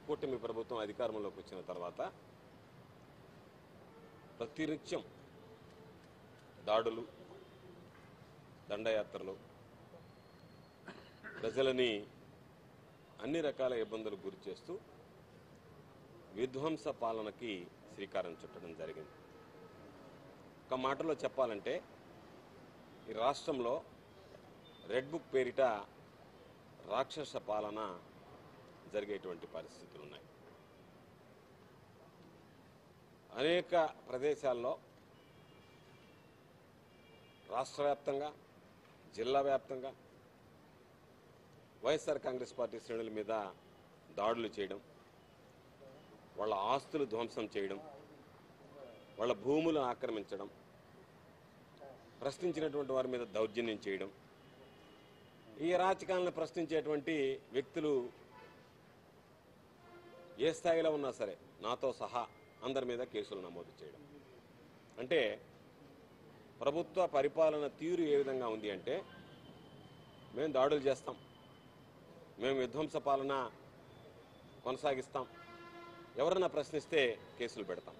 కూటమి ప్రభుత్వం అధికారంలోకి వచ్చిన తర్వాత ప్రతినిత్యం దాడులు, దండయాత్రలు, ప్రజలని అన్ని రకాల ఇబ్బందులకు గురి చేస్తూ విధ్వంస పాలనకి శ్రీకారం చుట్టడం జరిగింది. ఒక మాటలో చెప్పాలంటే ఈ రాష్ట్రంలో రెడ్ బుక్ పేరిట రాక్షస పాలన జరిగేటువంటి పరిస్థితులు ఉన్నాయి. అనేక ప్రదేశాల్లో రాష్ట్ర వ్యాప్తంగా, జిల్లా వ్యాప్తంగా వైఎస్ఆర్ కాంగ్రెస్ పార్టీ శ్రేణుల మీద దాడులు చేయడం, వాళ్ళ ఆస్తులు ధ్వంసం చేయడం, వాళ్ళ భూములను ఆక్రమించడం, ప్రశ్నించినటువంటి వారి మీద దౌర్జన్యం చేయడం, ఈ అరాచకాలను ప్రశ్నించేటువంటి వ్యక్తులు ఏ స్థాయిలో ఉన్నా సరే నాతో సహా అందరి మీద కేసులు నమోదు చేయడం. అంటే ప్రభుత్వ పరిపాలన తీరు ఏ విధంగా ఉంది అంటే, మేము దాడులు చేస్తాం, మేము విధ్వంస పాలన కొనసాగిస్తాం, ఎవరన్నా ప్రశ్నిస్తే కేసులు పెడతాం.